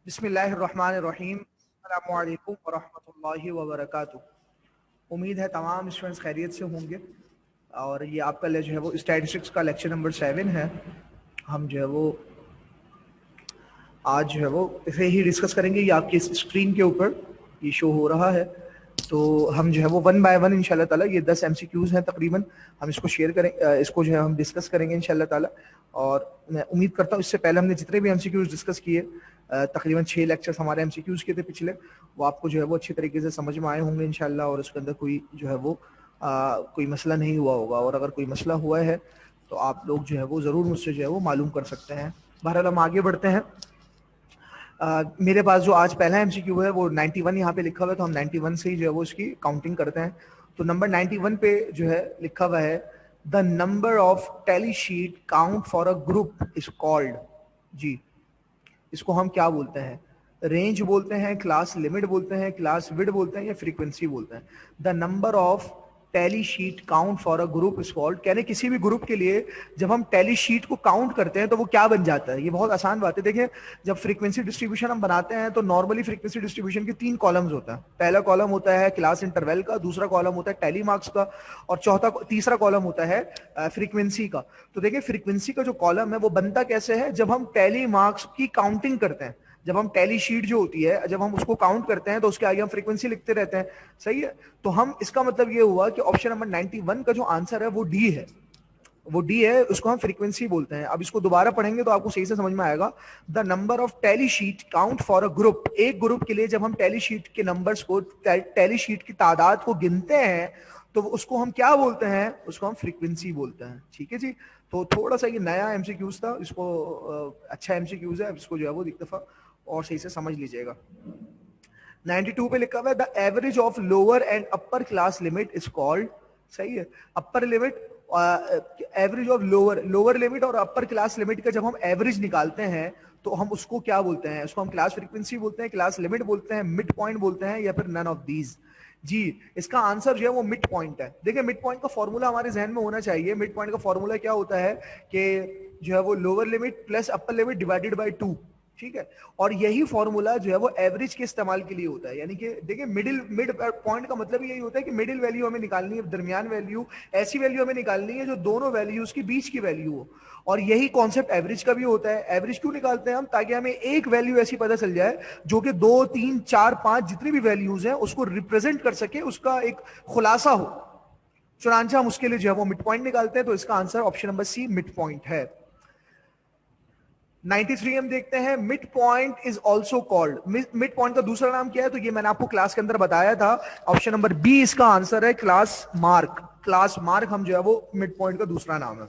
बिस्मिल्लाहिर्रहमानिर्रहीम। अस्सलामु अलैकुम वरहमतुल्लाहि वबरकातुहू। उम्मीद है तमाम स्टूडेंट्स खैरियत से होंगे और ये आपका जो है वो स्टैटिस्टिक्स का लेक्चर नंबर 7 है। हम जो है वो आज जो है वो इसे ही डिस्कस करेंगे। ये आपकी स्क्रीन के ऊपर ये शो हो रहा है, तो हम जो है वो वन बाय वन इंशाल्लाह ताला ये 10 MCQs हैं तकरीबन, हम इसको शेयर करें, इसको जो है हम डिस्कस करेंगे इंशाल्लाह ताला। और मैं उम्मीद करता हूँ इससे पहले हमने जितने भी MCQs डिस्कस किए, तकरीबन 6 लेक्चर्स हमारे MCQs के थे पिछले, वो आपको जो है वो अच्छी तरीके से समझ में आए होंगे इंशाल्लाह, और उसके अंदर कोई जो है वो कोई मसला नहीं हुआ होगा, और अगर कोई मसला हुआ है तो आप लोग जो है वो ज़रूर मुझसे जो है वो मालूम कर सकते हैं। बहरहाल हम आगे बढ़ते हैं। मेरे पास जो आज पहला MCQ है वो 91 यहाँ पे लिखा हुआ है, तो हम 91 से ही जो है वो इसकी काउंटिंग करते हैं। तो नंबर 91 पे जो है लिखा हुआ है, the number of tally sheet count for a group is called. जी, इसको हम क्या बोलते हैं? रेंज बोलते हैं, क्लास लिमिट बोलते हैं, क्लास विड बोलते हैं, या फ्रीक्वेंसी बोलते हैं? The number of tally sheet count for a group is called. कहने किसी भी ग्रुप के लिए जब हम टैली शीट को काउंट करते हैं तो वो क्या बन जाता है? ये बहुत आसान बात है। देखिए, जब फ्रीक्वेंसी डिस्ट्रीब्यूशन हम बनाते हैं तो नॉर्मली फ्रीक्वेंसी डिस्ट्रीब्यूशन के 3 कॉलम्स होता है। पहला कॉलम होता है क्लास इंटरवल का, दूसरा कॉलम होता है टैली मार्क्स का, और तीसरा कॉलम होता है फ्रीक्वेंसी का। तो देखिए, फ्रीक्वेंसी का जो कॉलम है वो बनता कैसे है? जब हम टैली मार्क्स की काउंटिंग करते हैं, जब हम टैली शीट जो होती है जब हम उसको काउंट करते हैं तो उसके आगे हम फ्रीक्वेंसी लिखते रहते हैं, सही है? तो हम, इसका मतलब ये हुआ कि ऑप्शन नंबर 91 का जो आंसर है वो डी है। वो डी है, उसको हम फ्रीक्वेंसी बोलते हैं। अब इसको दोबारा पढ़ेंगे तो आपको सही से समझ में आएगा। The number of tally sheet count for a group. एक ग्रुप के लिए जब हम टैली शीट के नंबर्स को, टैली शीट की तादाद को गिनते हैं तो उसको हम क्या बोलते हैं? उसको हम फ्रीक्वेंसी बोलते हैं। ठीक है जी। तो थोड़ा सा ये नया MCQs था, इसको अच्छा MCQs है, इसको जो है वो एक दफा और सही से समझ लीजिएगा। 92 पे लिखा हुआ है, the average of lower and upper class limit is called. सही है। Upper limit, average of lower limit और अपर क्लास लिमिट का जब हम एवरेज निकालते हैं तो हम उसको क्या बोलते हैं? उसको हम क्लास फ्रीक्वेंसी बोलते हैं, क्लास लिमिट बोलते हैं, मिड पॉइंट बोलते हैं, या फिर नन ऑफ दीज। जी, इसका आंसर जो है वो मिड पॉइंट है। देखिए, मिड पॉइंट का फॉर्मूला हमारे जहन में होना चाहिए। मिड पॉइंट का फॉर्मूला क्या होता है कि जो है वो lower limit plus upper limit divided by 2। ठीक है। और यही फॉर्मूला जो है वो एवरेज के इस्तेमाल के लिए होता है। यानी कि देखिए, मिड पॉइंट का मतलब यही होता है कि मिडिल वैल्यू हमें निकालनी है, दरमियान वैल्यू, ऐसी वैल्यू हमें निकालनी है जो दोनों वैल्यूज के बीच की वैल्यू हो। और यही कॉन्सेप्ट एवरेज का भी होता है। एवरेज क्यों निकालते हैं हम? ताकि हमें एक वैल्यू ऐसी पता चल जाए जो कि 2, 3, 4, 5 जितनी भी वैल्यूज हैं उसको रिप्रेजेंट कर सके, उसका एक खुलासा हो। चुनांचे हम उसके लिए जो है वो मिड पॉइंट निकालते हैं। तो इसका answer option number C mid point है। 93 हम देखते हैं, mid point is also called. Mid point का दूसरा नाम क्या है? तो ये मैंने आपको क्लास के अंदर बताया था। ऑप्शन नंबर बी इसका आंसर है, क्लास मार्क। क्लास मार्क हम जो है वो मिड पॉइंट का दूसरा नाम है।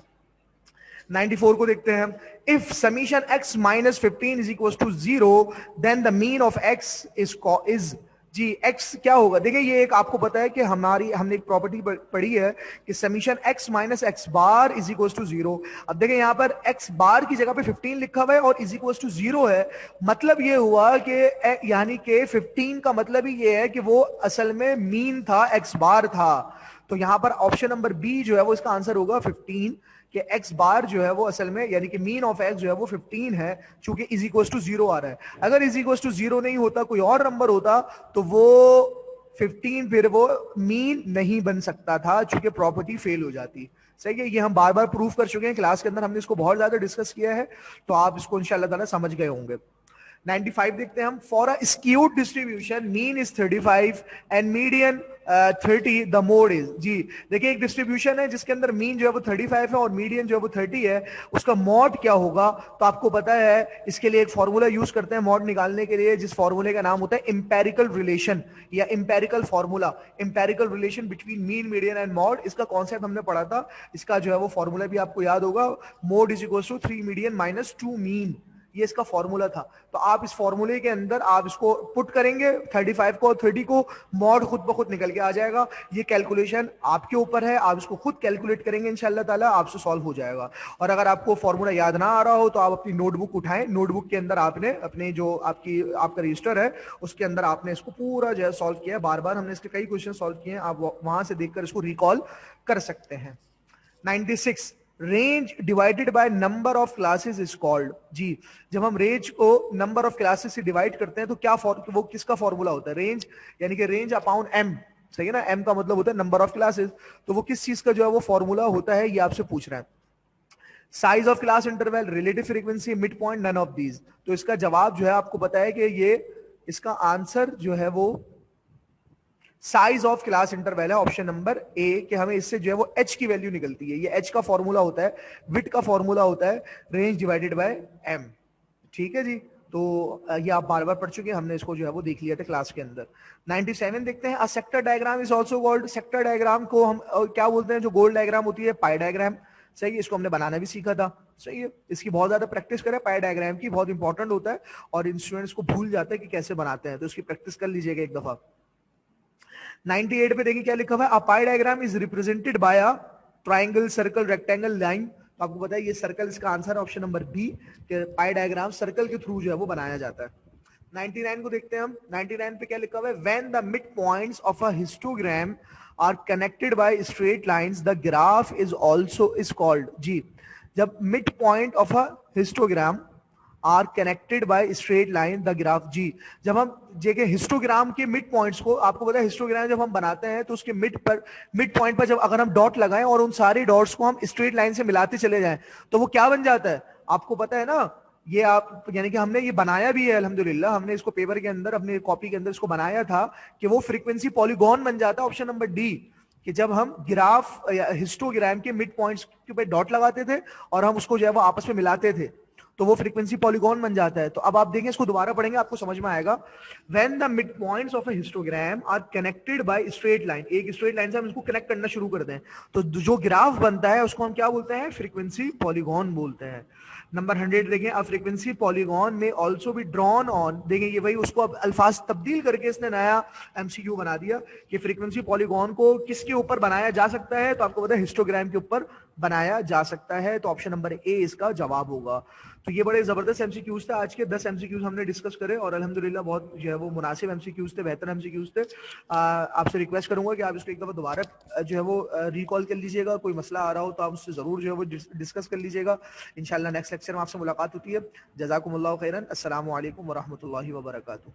94 को देखते हैं हम, if summation x minus 15 is equal to 0 then the mean of x is G x क्या होगा? देखिए, ये एक आपको पता है कि हमने एक प्रॉपर्टी पढ़ी है कि summation x minus X bar is equal to 0। अब देखिए, यहां पर x बार की जगह पे 15 लिखा हुआ है और इज इक्वल टू 0 है। मतलब ये हुआ कि यानी कि 15 का मतलब ही ये है कि वो असल में मीन था, x बार था। तो यहां पर ऑप्शन नंबर बी जो है वो इसका आंसर होगा 15, कि x बार जो है वो असल में यानी कि मीन ऑफ x जो है वो 15 है, चूंकि इज इक्वल टू 0 आ रहा है। अगर इज इक्वल टू 0 नहीं होता, कोई और नंबर होता, तो वो 15 फिर वो मीन नहीं बन सकता था, चूंकि प्रॉपर्टी फेल हो जाती। सही है। ये हम बार बार प्रूफ कर चुके हैं, क्लास के अंदर हमने इसको बहुत ज्यादा डिस्कस किया है, तो आप इसको इंशाल्लाह ताला समझ गए होंगे। 95 देखते हैं हम, for a skewed distribution mean is 35 and median 30, the mode is. जी, देखिए, एक डिस्ट्रीब्यूशन है जिसके अंदर मीन जो है वो 35 है और मीडियन जो है वो 30 है, उसका मॉड क्या होगा? तो आपको पता है, इसके लिए एक फॉर्मूला यूज करते हैं मॉड निकालने के लिए, जिस फॉर्मूले का नाम होता है इंपेरिकल रिलेशन या empirical formula. Empirical relation between mean, median and mod, इसका कॉन्सेप्ट हमने पढ़ा था। इसका जो है वो फॉर्मूला भी आपको याद होगा, mode is equal to 3 median minus 2 mean. ये इसका फॉर्मूला था। तो आप इस फॉर्मूले के अंदर आप इसको पुट करेंगे, 35 को और 30 को, मॉड खुद ब खुद निकल के आ जाएगा। ये कैलकुलेशन आपके ऊपर है, आप इसको खुद कैलकुलेट करेंगे इंशाल्लाह ताला, आपसे सॉल्व हो जाएगा। और अगर आपको फॉर्मूला याद ना आ रहा हो तो आप अपनी नोटबुक उठाएं, नोटबुक के अंदर आपने अपने जो आपका रजिस्टर है उसके अंदर आपने इसको पूरा जो है सॉल्व किया है। बार बार हमने इसके कई क्वेश्चन सॉल्व किए हैं, आप वहां से देखकर इसको रिकॉल कर सकते हैं। 96, range divided by number of classes is called. जी, जब हम रेंज को नंबर ऑफ क्लासेस से डिवाइड करते हैं तो क्या वो किसका फॉर्मूला होता है? रेंज यानी कि रेंज अपॉन एम, सही है ना? एम का मतलब होता है नंबर ऑफ क्लासेस, तो वो किस चीज का जो है वो फॉर्मूला होता है, ये आपसे पूछ रहा है। Size of class interval, relative frequency, mid point, none of these. तो इसका जवाब जो है आपको पता है कि ये इसका आंसर जो है वो साइज ऑफ क्लास इंटरवल है, ऑप्शन नंबर ए, कि हमें इससे जो है वो एच की वैल्यू निकलती है। ये एच का फॉर्मूला होता है, विट का फॉर्मूला होता है रेंज डिवाइडेड बाय एम। ठीक है जी, तो ये आप बार बार पढ़ चुके हैं, हमने इसको जो है वो देख लिया था क्लास के अंदर। 97 देखते हैं, a sector diagram is also called. Sector diagram को हम क्या बोलते हैं? जो गोल डायग्राम होती है, पाई डायग्राम। सही है, इसको हमने बनाना भी सीखा था। सही है, इसकी बहुत ज्यादा प्रैक्टिस करें, पाई डायग्राम की बहुत इंपॉर्टेंट होता है, और स्टूडेंट्स को भूल जाता है कि कैसे बनाते हैं, तो इसकी प्रैक्टिस कर लीजिएगा एक दफा। 98 पे देखिए क्या लिखा हुआ है, a pie diagram is represented by a triangle, circle, rectangle, line. तो आपको पता है ये सर्कल इसका आंसर है, ऑप्शन नंबर बी, कि पाई डायग्राम सर्कल के थ्रू जो है वो बनाया जाता है। 99 को देखते हैं हम। 99 पे क्या लिखा हुआ है, when the mid points of a histogram are connected by straight lines the graph is also is called. जी, जब mid point of a histogram are connected by straight line the graph. जी, जब हम देखें हिस्टोग्राम के mid points को, आपको पता है हिस्टोग्राम जब हम बनाते हैं तो उसके मिड पॉइंट पर जब अगर हम डॉट लगाएं और उन सारे डॉट्स को हम स्ट्रेट लाइन से मिलाते चले जाएं, तो वो क्या बन जाता है? आपको पता है ना, ये आप यानी कि हमने ये बनाया भी है अल्हम्दुलिल्लाह, हमने इसको पेपर के अंदर अपने कॉपी के अंदर इसको बनाया था कि वो फ्रीक्वेंसी पॉलीगॉन बन जाता है, ऑप्शन नंबर डी, कि जब हम ग्राफ हिस्टोग्राम के मिड पॉइंट्स के ऊपर डॉट लगाते थे और हम उसको जो है वो आपस में मिलाते थे, तो वो फ्रीक्वेंसी पॉलीगॉन बन जाता है। तो अब आप देखें, इसको दोबारा पढ़ेंगे आपको समझ में आएगा। When the mid points of a histogram are connected by straight line, एक स्ट्रेट लाइन से हम इसको कनेक्ट करना शुरू कर दें, तो जो ग्राफ बनता है उसको हम क्या बोलते हैं? फ्रीक्वेंसी पॉलीगॉन बोलते हैं। नंबर 100 देखें, अ फ्रीक्वेंसी पॉलीगॉन में ऑल्सो बी ड्रॉन ऑन। देखें ये वही उसको अब अल्फाज तब्दील करके इसने नया एमसीक्यू बना दिया कि फ्रीक्वेंसी पॉलीगॉन को किसके ऊपर बनाया जा सकता है, तो आपको पता है हिस्टोग्राम के ऊपर बनाया जा सकता है, तो ऑप्शन नंबर ए इसका जवाब होगा। तो ये बड़े जबरदस्त एमसीक्यूज थे, आज के 10 एमसीक्यूज हमने डिस्कस करे और अल्हम्दुलिल्लाह बहुत जो है वो मुनासिब एमसीक्यूज थे, बेहतर एमसीक्यूज थे। आपसे रिक्वेस्ट करूंगा कि आप इसको एक दफा दोबारा जो है वो रिकॉल कर लीजिएगा, कोई मसला आ रहा हो तो आप उससे जरूर जो है वो डिस्कस कर लीजिएगा। इंशाल्लाह नेक्स्ट लेक्चर में आपसे मुलाकात होती है। जज़ाकुमुल्लाह खैरन। अस्सलामु अलैकुम व रहमतुल्लाहि व बरकातुहू।